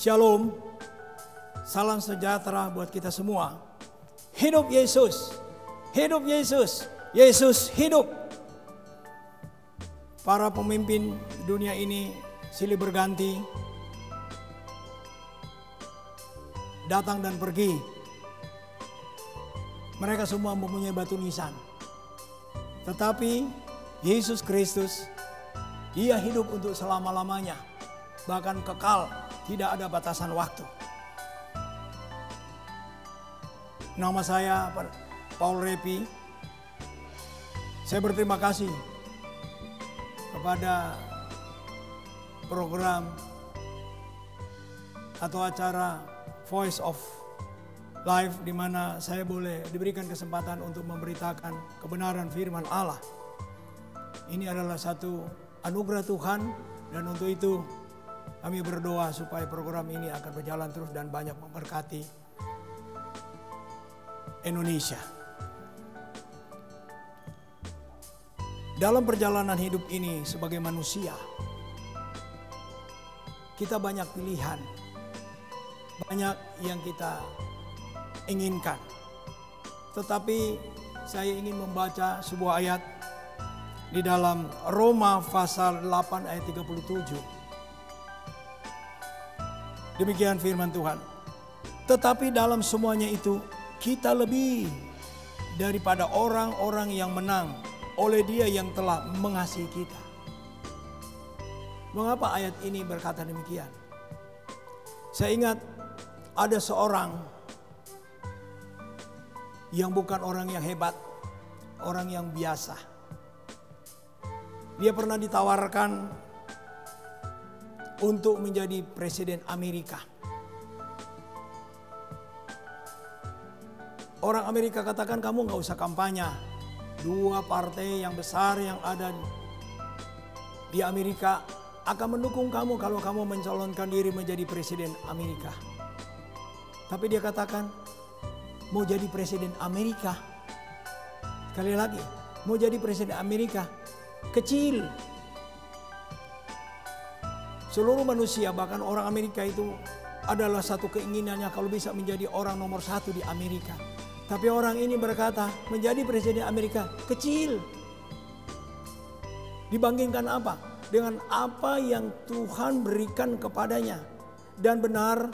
Shalom, salam sejahtera buat kita semua. Hidup Yesus, hidup Yesus, Yesus hidup. Para pemimpin dunia ini silih berganti, datang dan pergi. Mereka semua mempunyai batu nisan. Tetapi Yesus Kristus, Dia hidup untuk selama-lamanya, bahkan kekal, tidak ada batasan waktu. Nama saya Paul Repi. Saya berterima kasih kepada program atau acara Voice of Life, di mana saya boleh diberikan kesempatan untuk memberitakan kebenaran firman Allah. Ini adalah satu anugerah Tuhan, dan untuk itu kami berdoa supaya program ini akan berjalan terus dan banyak memberkati Indonesia. Dalam perjalanan hidup ini sebagai manusia, kita banyak pilihan, banyak yang kita inginkan. Tetapi saya ingin membaca sebuah ayat di dalam Roma pasal 8 ayat 37. Demikian firman Tuhan. Tetapi dalam semuanya itu kita lebih daripada orang-orang yang menang oleh Dia yang telah mengasihi kita. Mengapa ayat ini berkata demikian? Saya ingat ada seorang yang bukan orang yang hebat, orang yang biasa. Dia pernah ditawarkan untuk menjadi presiden Amerika. Orang Amerika katakan, kamu gak usah kampanye. Dua partai yang besar yang ada di Amerika akan mendukung kamu kalau kamu mencalonkan diri menjadi presiden Amerika. Tapi dia katakan, mau jadi presiden Amerika. Sekali lagi, mau jadi presiden Amerika kecil. Seluruh manusia, bahkan orang Amerika itu adalah satu keinginannya kalau bisa menjadi orang nomor satu di Amerika. Tapi orang ini berkata, menjadi presiden Amerika kecil. Dibandingkan apa? Dengan apa yang Tuhan berikan kepadanya. Dan benar,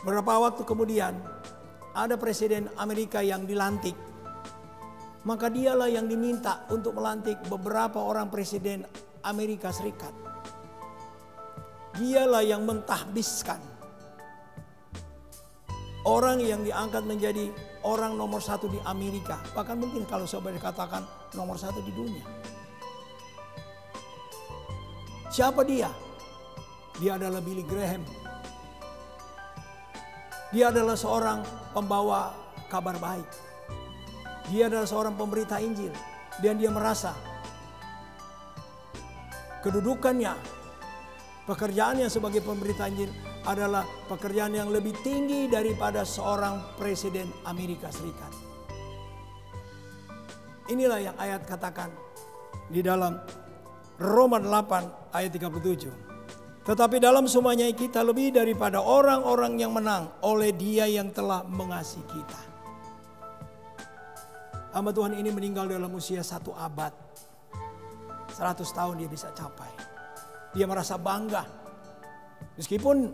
beberapa waktu kemudian ada presiden Amerika yang dilantik. Maka dialah yang diminta untuk melantik beberapa orang presiden Amerika Serikat. Dialah yang mentahbiskan orang yang diangkat menjadi orang nomor satu di Amerika. Bahkan mungkin kalau saya boleh katakan nomor satu di dunia. Siapa dia? Dia adalah Billy Graham. Dia adalah seorang pembawa kabar baik. Dia adalah seorang pemberita Injil. Dan dia merasa kedudukannya, pekerjaannya sebagai pemberita Injil adalah pekerjaan yang lebih tinggi daripada seorang presiden Amerika Serikat. Inilah yang ayat katakan di dalam Roma 8 ayat 37. Tetapi dalam semuanya kita lebih daripada orang-orang yang menang oleh Dia yang telah mengasihi kita. Hamba Tuhan ini meninggal dalam usia 1 abad. 100 tahun dia bisa capai. Dia merasa bangga. Meskipun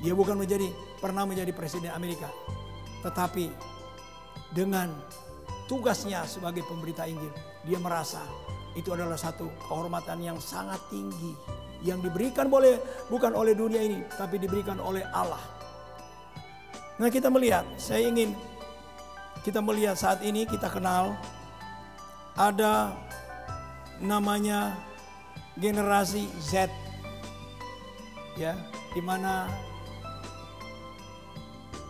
dia bukan pernah menjadi presiden Amerika. Tetapi dengan tugasnya sebagai pemberita Injil, dia merasa itu adalah satu kehormatan yang sangat tinggi. Yang diberikan bukan oleh dunia ini, tapi diberikan oleh Allah. Nah, kita melihat, kita melihat saat ini, kita kenal ada namanya generasi Z, ya, di mana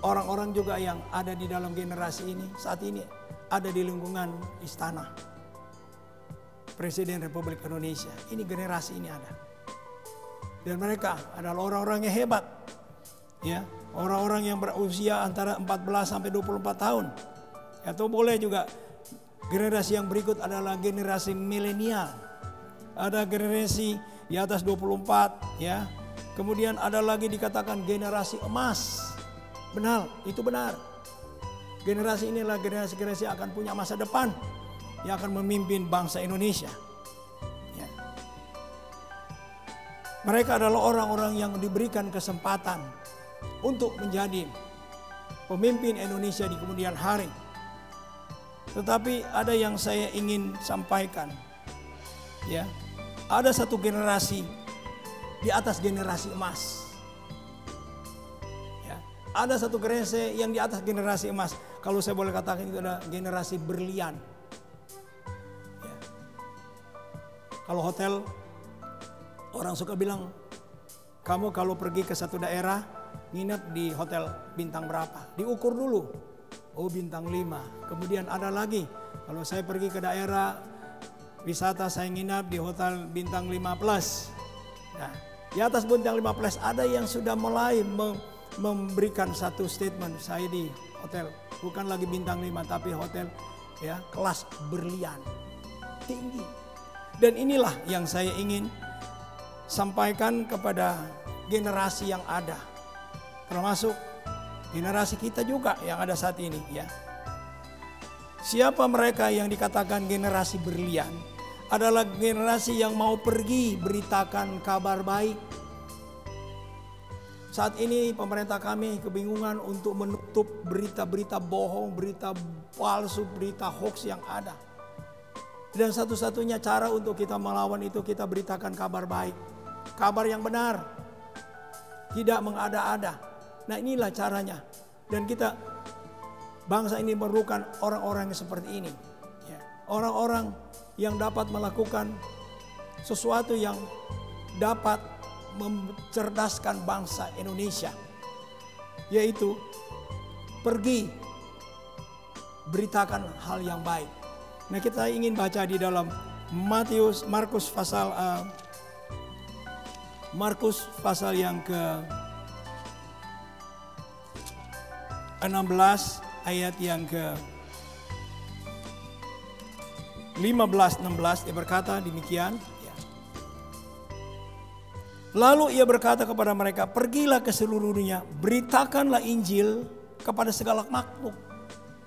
orang-orang juga yang ada di dalam generasi ini saat ini ada di lingkungan istana Presiden Republik Indonesia. Ini generasi ini ada, dan mereka adalah orang-orang yang hebat, ya, orang-orang yang berusia antara 14 sampai 24 tahun, atau boleh juga generasi yang berikut adalah generasi milenial. Ada generasi di atas 24 ya. Kemudian ada lagi dikatakan generasi emas. Benar, itu benar. Generasi inilah generasi yang akan punya masa depan, yang akan memimpin bangsa Indonesia. Ya. Mereka adalah orang-orang yang diberikan kesempatan untuk menjadi pemimpin Indonesia di kemudian hari. Tetapi ada yang saya ingin sampaikan. Ya. Ada satu generasi di atas generasi emas. Ya. Ada satu generasi yang di atas generasi emas. Kalau saya boleh katakan itu adalah generasi berlian. Ya. Kalau hotel, orang suka bilang, kamu kalau pergi ke satu daerah, nginep di hotel bintang berapa? Diukur dulu. Oh, bintang 5. Kemudian ada lagi, kalau saya pergi ke daerah wisata, saya nginap di hotel bintang 5 plus. Nah, di atas bintang 5 plus ada yang sudah mulai memberikan satu statement, saya di hotel bukan lagi bintang 5 tapi hotel ya kelas berlian tinggi. Dan inilah yang saya ingin sampaikan kepada generasi yang ada, termasuk generasi kita juga yang ada saat ini ya. Siapa mereka yang dikatakan generasi berlian? Adalah generasi yang mau pergi beritakan kabar baik. Saat ini pemerintah kami kebingungan untuk menutup berita-berita bohong, berita palsu, berita hoax yang ada. Dan satu-satunya cara untuk kita melawan itu kita beritakan kabar baik. Kabar yang benar. Tidak mengada-ada. Nah, inilah caranya. Dan kita bangsa ini memerlukan orang-orang yang seperti ini. Ya. Orang-orang yang dapat melakukan sesuatu yang dapat mencerdaskan bangsa Indonesia. Yaitu pergi beritakan hal yang baik. Nah, kita ingin baca di dalam Markus pasal yang ke 16 ayat yang ke 15-16 dia berkata demikian. Lalu ia berkata kepada mereka, pergilah ke seluruh dunia, beritakanlah Injil kepada segala makhluk.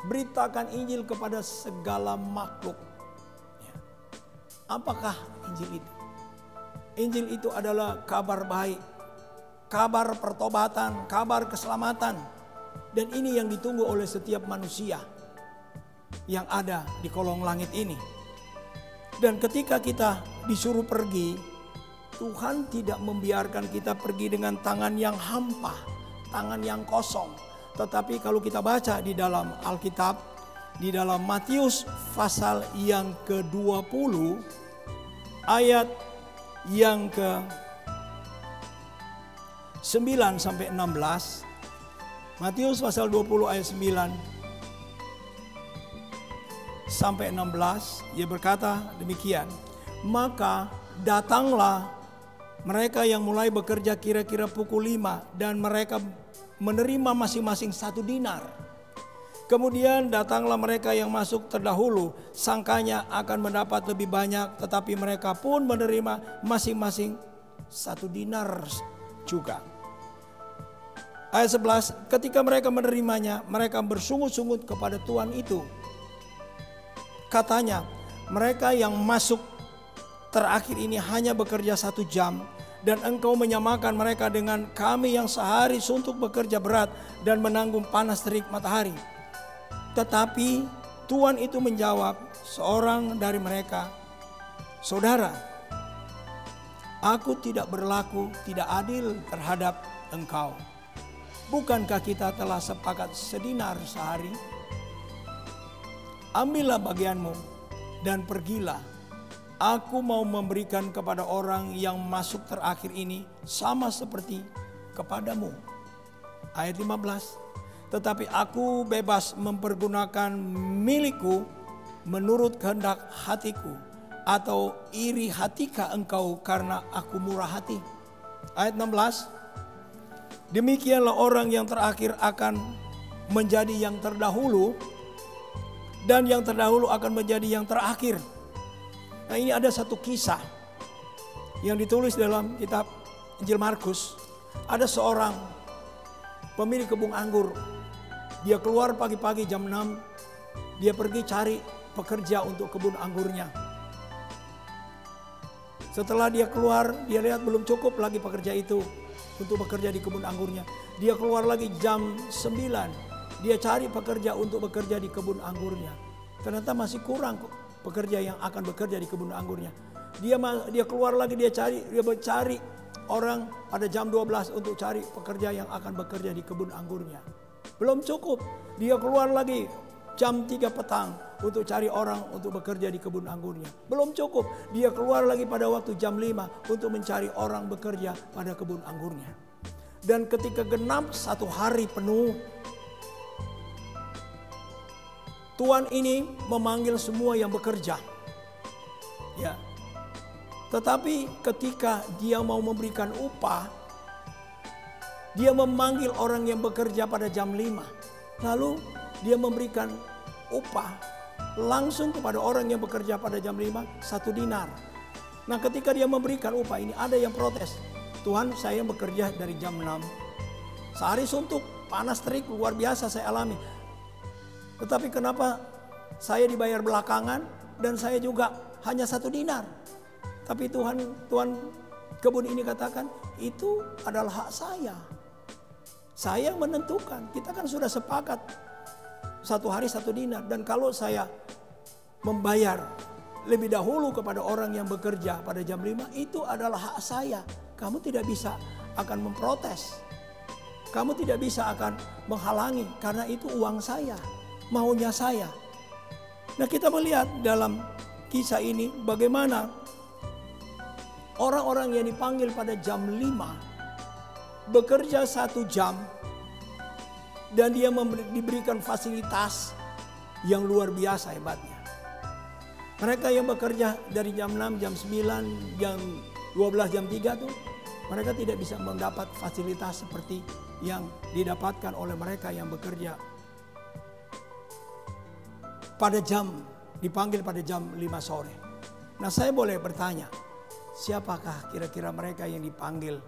Beritakan Injil kepada segala makhluk. Apakah Injil itu? Injil itu adalah kabar baik, kabar pertobatan, kabar keselamatan. Dan ini yang ditunggu oleh setiap manusia yang ada di kolong langit ini. Dan ketika kita disuruh pergi, Tuhan tidak membiarkan kita pergi dengan tangan yang hampa, tangan yang kosong. Tetapi kalau kita baca di dalam Alkitab, di dalam Matius pasal yang ke-20, ayat yang ke-9 sampai 16, Matius pasal 20 ayat 9 sampai 16, dia berkata demikian. Maka datanglah mereka yang mulai bekerja kira-kira pukul 5 dan mereka menerima masing-masing 1 dinar. Kemudian datanglah mereka yang masuk terdahulu, sangkanya akan mendapat lebih banyak, tetapi mereka pun menerima masing-masing 1 dinar juga. Ayat 11, ketika mereka menerimanya, mereka bersungut-sungut kepada tuan itu. Katanya, mereka yang masuk terakhir ini hanya bekerja 1 jam, dan engkau menyamakan mereka dengan kami yang sehari suntuk bekerja berat dan menanggung panas terik matahari. Tetapi tuan itu menjawab seorang dari mereka, saudara, aku tidak berlaku tidak adil terhadap engkau. Bukankah kita telah sepakat sedinar sehari? Ambillah bagianmu dan pergilah. Aku mau memberikan kepada orang yang masuk terakhir ini sama seperti kepadamu. Ayat 15. Tetapi aku bebas mempergunakan milikku menurut kehendak hatiku. Atau iri hatikah engkau karena aku murah hati? Ayat 16. Demikianlah orang yang terakhir akan menjadi yang terdahulu, dan yang terdahulu akan menjadi yang terakhir. Nah, ini ada satu kisah yang ditulis dalam kitab Injil Markus. Ada seorang pemilik kebun anggur. Dia keluar pagi-pagi jam 6. Dia pergi cari pekerja untuk kebun anggurnya. Setelah dia keluar, dia lihat belum cukup lagi pekerja itu untuk bekerja di kebun anggurnya. Dia keluar lagi jam 9. Dia cari pekerja untuk bekerja di kebun anggurnya. Ternyata masih kurang pekerja yang akan bekerja di kebun anggurnya. Dia keluar lagi, dia cari orang pada jam 12 untuk cari pekerja yang akan bekerja di kebun anggurnya. Belum cukup. Dia keluar lagi jam 3 petang untuk cari orang untuk bekerja di kebun anggurnya. Belum cukup. Dia keluar lagi pada waktu jam 5 untuk mencari orang bekerja pada kebun anggurnya. Dan ketika genap 1 hari penuh, Tuan ini memanggil semua yang bekerja. Ya. Tetapi ketika dia mau memberikan upah, dia memanggil orang yang bekerja pada jam 5. Lalu dia memberikan upah langsung kepada orang yang bekerja pada jam 5 1 dinar. Nah, ketika dia memberikan upah ini, ada yang protes. Tuhan, saya bekerja dari jam 6. Sehari suntuk, panas terik luar biasa saya alami. Tetapi kenapa saya dibayar belakangan dan saya juga hanya 1 dinar? Tapi Tuhan kebun ini katakan, itu adalah hak saya. Saya menentukan, kita kan sudah sepakat 1 hari 1 dinar. Dan kalau saya membayar lebih dahulu kepada orang yang bekerja pada jam 5, itu adalah hak saya. Kamu tidak bisa akan memprotes. Kamu tidak bisa akan menghalangi karena itu uang saya, maunya saya. Nah, kita melihat dalam kisah ini bagaimana orang-orang yang dipanggil pada jam 5 bekerja 1 jam dan dia diberikan fasilitas yang luar biasa hebatnya. Mereka yang bekerja dari jam 6, jam 9, jam 12, jam 3 tuh mereka tidak bisa mendapat fasilitas seperti yang didapatkan oleh mereka yang bekerja dipanggil pada jam 5 sore. Nah, saya boleh bertanya, siapakah kira-kira mereka yang dipanggil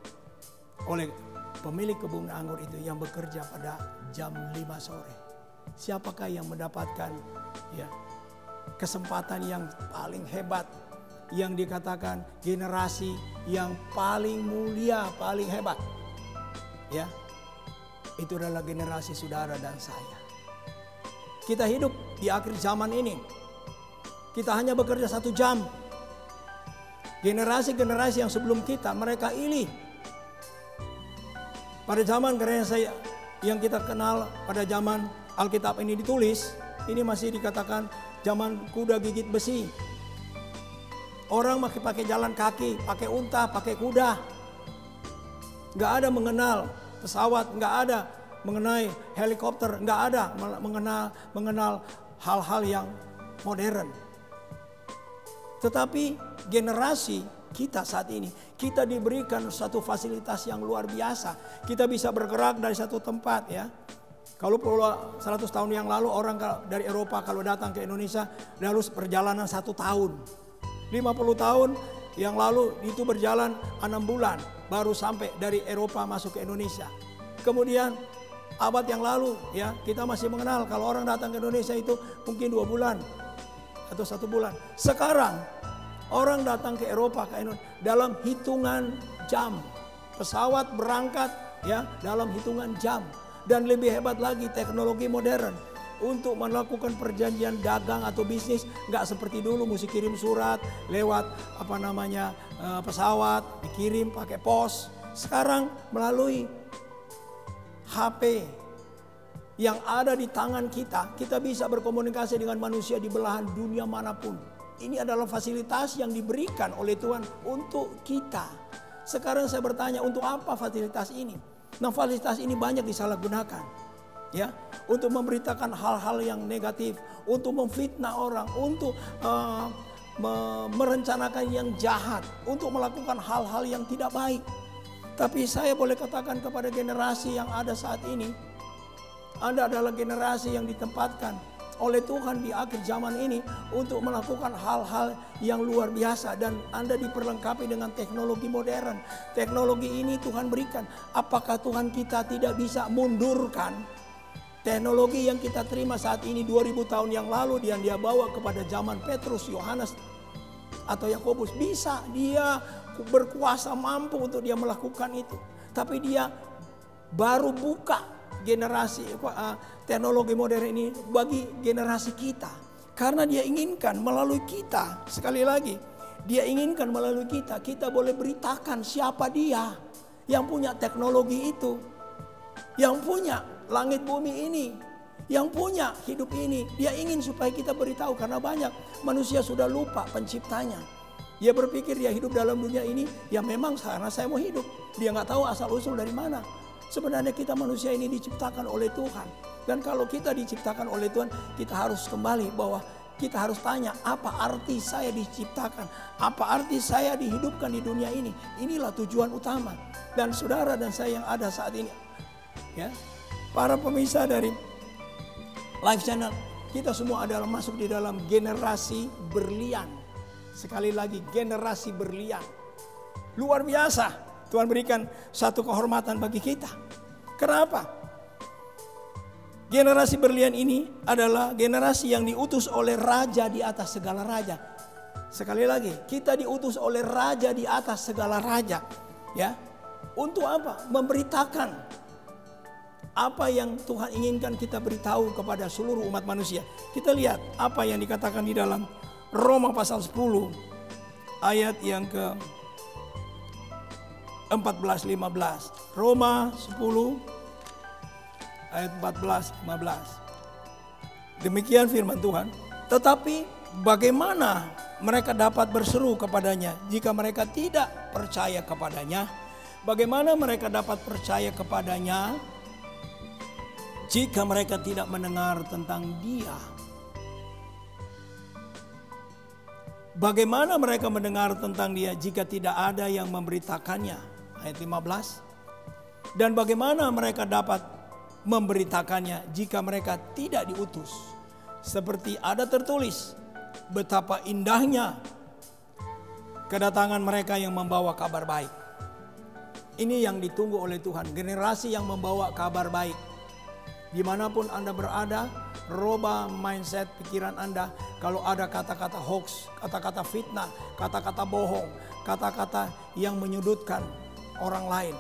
oleh pemilik kebun anggur itu yang bekerja pada jam 5 sore? Siapakah yang mendapatkan kesempatan yang paling hebat, yang dikatakan generasi yang paling mulia, paling hebat? Ya, itu adalah generasi saudara dan saya. Kita hidup di akhir zaman ini. Kita hanya bekerja 1 jam. Generasi-generasi yang sebelum kita, mereka ini pada zaman yang kita kenal, pada zaman Alkitab ini ditulis, ini masih dikatakan zaman kuda gigit besi. Orang masih pakai jalan kaki, pakai unta, pakai kuda. Gak ada mengenal pesawat, gak ada mengenai helikopter, nggak ada mengenal hal-hal yang modern. Tetapi generasi kita saat ini, kita diberikan satu fasilitas yang luar biasa. Kita bisa bergerak dari satu tempat ya. Kalau 100 tahun yang lalu orang dari Eropa kalau datang ke Indonesia harus perjalanan 1 tahun. 50 tahun yang lalu itu berjalan 6 bulan baru sampai dari Eropa masuk ke Indonesia. Kemudian abad yang lalu ya, kita masih mengenal kalau orang datang ke Indonesia itu mungkin 2 bulan atau 1 bulan. Sekarang orang datang ke Eropa, ke Indonesia dalam hitungan jam. Pesawat berangkat ya dalam hitungan jam. Dan lebih hebat lagi teknologi modern untuk melakukan perjanjian dagang atau bisnis, nggak seperti dulu mesti kirim surat lewat pesawat, dikirim pakai pos. Sekarang melalui HP yang ada di tangan kita, kita bisa berkomunikasi dengan manusia di belahan dunia manapun. Ini adalah fasilitas yang diberikan oleh Tuhan untuk kita. Sekarang saya bertanya, untuk apa fasilitas ini? Nah, fasilitas ini banyak disalahgunakan, ya, untuk memberitakan hal-hal yang negatif, untuk memfitnah orang, untuk merencanakan yang jahat, untuk melakukan hal-hal yang tidak baik. Tapi saya boleh katakan kepada generasi yang ada saat ini, Anda adalah generasi yang ditempatkan oleh Tuhan di akhir zaman ini untuk melakukan hal-hal yang luar biasa. Dan Anda diperlengkapi dengan teknologi modern. Teknologi ini Tuhan berikan. Apakah Tuhan kita tidak bisa mundurkan teknologi yang kita terima saat ini 2000 tahun yang lalu yang dia bawa kepada zaman Petrus, Yohanes, atau Yakobus? Bisa, dia berkuasa, mampu untuk dia melakukan itu. Tapi dia baru buka generasi teknologi modern ini bagi generasi kita. Karena dia inginkan melalui kita, sekali lagi, dia inginkan melalui kita, kita boleh beritakan siapa dia yang punya teknologi itu, yang punya langit bumi ini, yang punya hidup ini. Dia ingin supaya kita beritahu, karena banyak manusia sudah lupa penciptanya. Dia berpikir dia hidup dalam dunia ini, ya memang karena saya mau hidup. Dia nggak tahu asal usul dari mana. Sebenarnya kita manusia ini diciptakan oleh Tuhan. Dan kalau kita diciptakan oleh Tuhan, kita harus kembali bahwa kita harus tanya, apa arti saya diciptakan? Apa arti saya dihidupkan di dunia ini? Inilah tujuan utama. Dan saudara dan saya yang ada saat ini, ya, para pemirsa dari Live Channel, kita semua adalah masuk di dalam generasi berlian. Sekali lagi, generasi berlian. Luar biasa. Tuhan berikan satu kehormatan bagi kita. Kenapa? Generasi berlian ini adalah generasi yang diutus oleh raja di atas segala raja. Sekali lagi, kita diutus oleh raja di atas segala raja. Ya, untuk apa? Memberitakan apa yang Tuhan inginkan kita beritahu kepada seluruh umat manusia. Kita lihat apa yang dikatakan di dalam Roma pasal 10 ayat yang ke 14-15. Roma 10 ayat 14-15. Demikian firman Tuhan. Tetapi bagaimana mereka dapat berseru kepadanya jika mereka tidak percaya kepadanya? Bagaimana mereka dapat percaya kepadanya jika mereka tidak mendengar tentang Dia? Bagaimana mereka mendengar tentang Dia jika tidak ada yang memberitakannya? Ayat 15. Dan bagaimana mereka dapat memberitakannya jika mereka tidak diutus? Seperti ada tertulis, betapa indahnya kedatangan mereka yang membawa kabar baik. Ini yang ditunggu oleh Tuhan, generasi yang membawa kabar baik. Dimanapun Anda berada, rubah mindset pikiran Anda. Kalau ada kata-kata hoax, kata-kata fitnah, kata-kata bohong, kata-kata yang menyudutkan orang lain,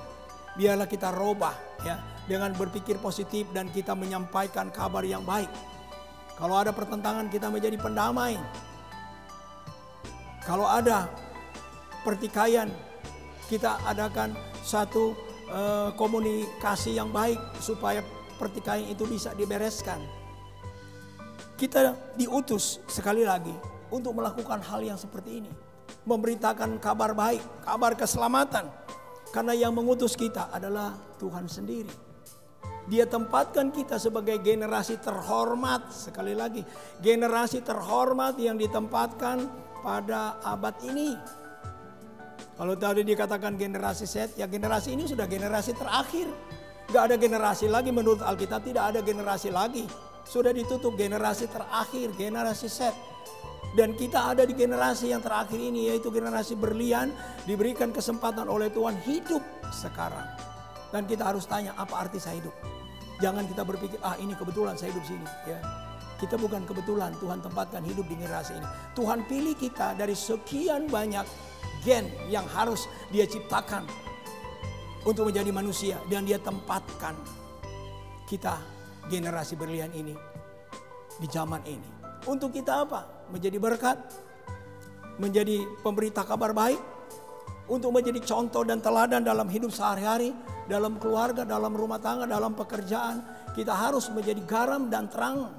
biarlah kita rubah, ya, dengan berpikir positif dan kita menyampaikan kabar yang baik. Kalau ada pertentangan, kita menjadi pendamai. Kalau ada pertikaian, kita adakan satu komunikasi yang baik supaya pertikaian itu bisa dibereskan. Kita diutus sekali lagi untuk melakukan hal yang seperti ini. Memberitakan kabar baik, kabar keselamatan. Karena yang mengutus kita adalah Tuhan sendiri. Dia tempatkan kita sebagai generasi terhormat. Sekali lagi, generasi terhormat yang ditempatkan pada abad ini. Kalau tadi dikatakan generasi Set, ya generasi ini sudah generasi terakhir. Gak ada generasi lagi menurut Alkitab, tidak ada generasi lagi. Sudah ditutup generasi terakhir, generasi Set. Dan kita ada di generasi yang terakhir ini, yaitu generasi berlian, diberikan kesempatan oleh Tuhan hidup sekarang. Dan kita harus tanya, apa arti saya hidup? Jangan kita berpikir, ini kebetulan saya hidup sini. Ya, kita bukan kebetulan, Tuhan tempatkan hidup di generasi ini. Tuhan pilih kita dari sekian banyak gen yang harus Dia ciptakan untuk menjadi manusia. Dan Dia tempatkan kita, generasi berlian ini, di zaman ini. Untuk kita apa? Menjadi berkat, menjadi pemberita kabar baik, untuk menjadi contoh dan teladan dalam hidup sehari-hari, dalam keluarga, dalam rumah tangga, dalam pekerjaan. Kita harus menjadi garam dan terang.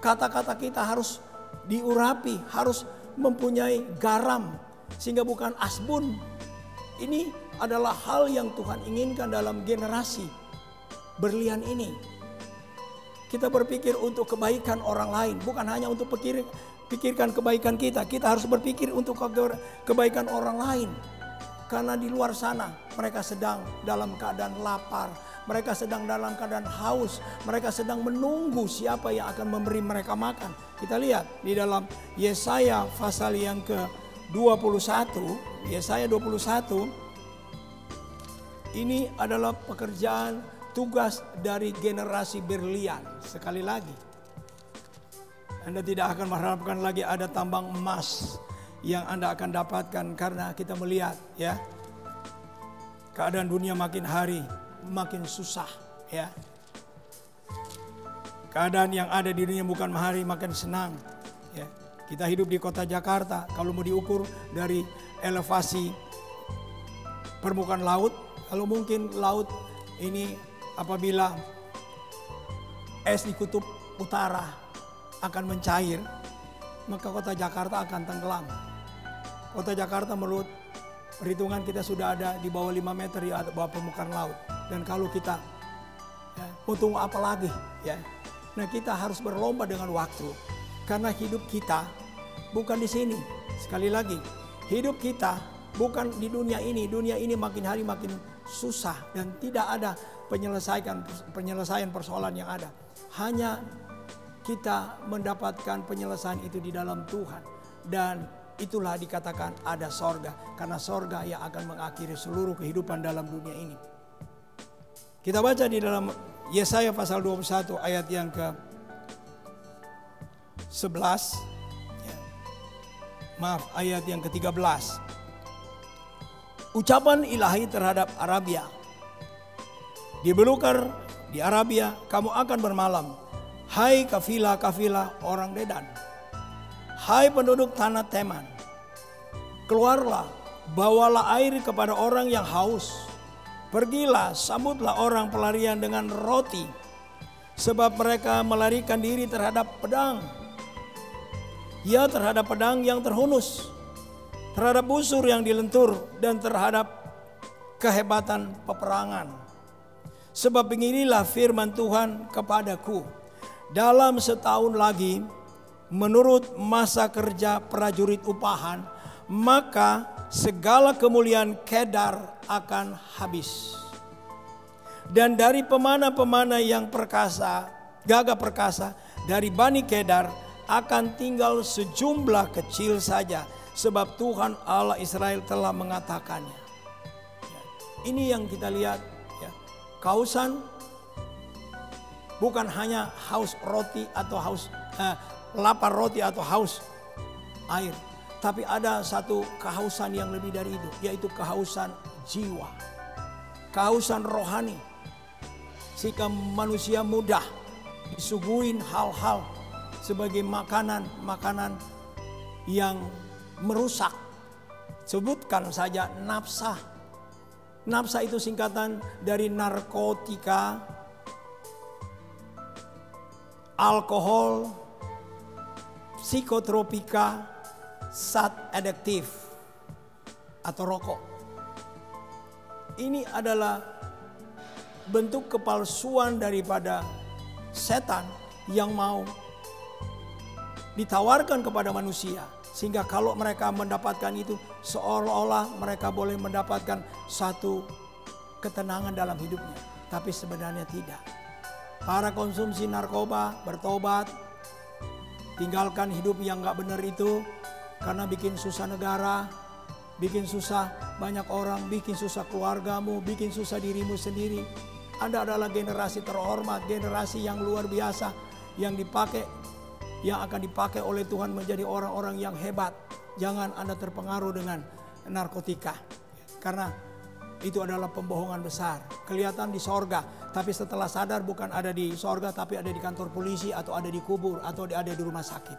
Kata-kata kita harus diurapi, harus mempunyai garam, sehingga bukan asbun. Ini adalah hal yang Tuhan inginkan dalam generasi berlian ini. Kita berpikir untuk kebaikan orang lain, bukan hanya untuk pikirkan kebaikan kita. Kita harus berpikir untuk kebaikan orang lain. Karena di luar sana mereka sedang dalam keadaan lapar. Mereka sedang dalam keadaan haus. Mereka sedang menunggu siapa yang akan memberi mereka makan. Kita lihat di dalam Yesaya pasal yang ke-21. Yesaya 21. Ini adalah pekerjaan tugas dari generasi berlian. Sekali lagi, Anda tidak akan mengharapkan lagi ada tambang emas yang Anda akan dapatkan, karena kita melihat ya, keadaan dunia makin hari makin susah ya. Keadaan yang ada di dunia bukan hari makin senang ya. Kita hidup di kota Jakarta, kalau mau diukur dari elevasi permukaan laut, kalau mungkin laut ini apabila es di kutub utara akan mencair, maka kota Jakarta akan tenggelam. Kota Jakarta menurut perhitungan kita sudah ada di bawah 5 meter di bawah permukaan laut. Dan kalau kita ya, mau tunggu apa lagi ya? Nah, kita harus berlomba dengan waktu, karena hidup kita bukan di sini. Sekali lagi, hidup kita bukan di dunia ini. Dunia ini makin hari makin susah dan tidak ada penyelesaian persoalan yang ada. Hanya kita mendapatkan penyelesaian itu di dalam Tuhan. Dan itulah dikatakan ada sorga. Karena sorga yang akan mengakhiri seluruh kehidupan dalam dunia ini. Kita baca di dalam Yesaya pasal 21 ayat yang ke-11. Ayat yang ke-13. Ucapan ilahi terhadap Arabia. Di belukar di Arabia kamu akan bermalam. Hai kafilah-kafilah orang Dedan. Hai penduduk tanah Teman. Keluarlah, bawalah air kepada orang yang haus. Pergilah, sambutlah orang pelarian dengan roti. Sebab mereka melarikan diri terhadap pedang. Ya, terhadap pedang yang terhunus. Terhadap busur yang dilentur. Dan terhadap kehebatan peperangan. Sebab beginilah firman Tuhan kepadaku. Dalam setahun lagi, menurut masa kerja prajurit upahan, maka segala kemuliaan Kedar akan habis. Dan dari pemana-pemana yang perkasa, gagah perkasa, dari Bani Kedar akan tinggal sejumlah kecil saja. Sebab Tuhan Allah Israel telah mengatakannya. Ini yang kita lihat. Kehausan bukan hanya haus roti atau haus lapar roti atau haus air, tapi ada satu kehausan yang lebih dari itu, yaitu kehausan jiwa, kehausan rohani. Jika manusia mudah disuguhin hal-hal sebagai makanan yang merusak, sebutkan saja nafsa. Nafsa itu singkatan dari narkotika, alkohol, psikotropika, zat adiktif, atau rokok. Ini adalah bentuk kepalsuan daripada setan yang mau ditawarkan kepada manusia. Sehingga kalau mereka mendapatkan itu, seolah-olah mereka boleh mendapatkan satu ketenangan dalam hidupnya. Tapi sebenarnya tidak. Para konsumsi narkoba bertobat, tinggalkan hidup yang gak benar itu, karena bikin susah negara, bikin susah banyak orang, bikin susah keluargamu, bikin susah dirimu sendiri. Anda adalah generasi terhormat, generasi yang luar biasa, yang akan dipakai oleh Tuhan menjadi orang-orang yang hebat. Jangan Anda terpengaruh dengan narkotika, karena itu adalah pembohongan besar. Kelihatan di sorga, tapi setelah sadar bukan ada di sorga, tapi ada di kantor polisi, atau ada di kubur, atau ada di rumah sakit.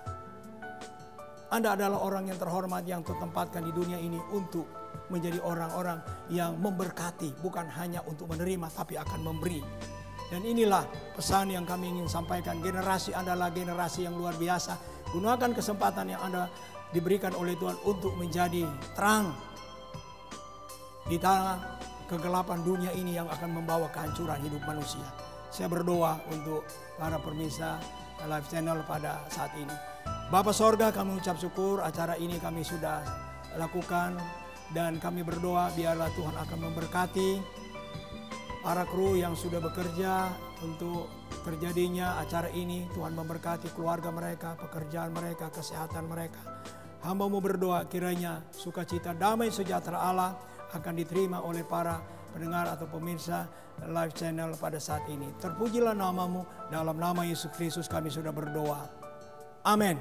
Anda adalah orang yang terhormat, yang tertempatkan di dunia ini untuk menjadi orang-orang yang memberkati, bukan hanya untuk menerima, tapi akan memberi. Dan inilah pesan yang kami ingin sampaikan. Generasi Anda adalah generasi yang luar biasa. Gunakan kesempatan yang Anda diberikan oleh Tuhan untuk menjadi terang di tengah kegelapan dunia ini yang akan membawa kehancuran hidup manusia. Saya berdoa untuk para pemirsa live channel pada saat ini. Bapa Sorga, kami ucap syukur acara ini kami sudah lakukan Dan kami berdoa biarlah Tuhan akan memberkati para kru yang sudah bekerja untuk terjadinya acara ini. Tuhan memberkati keluarga mereka, pekerjaan mereka, kesehatan mereka. Hamba-Mu berdoa kiranya sukacita, damai, sejahtera Allah akan diterima oleh para pendengar atau pemirsa live channel pada saat ini. Terpujilah nama-Mu, dalam nama Yesus Kristus kami sudah berdoa. Amin.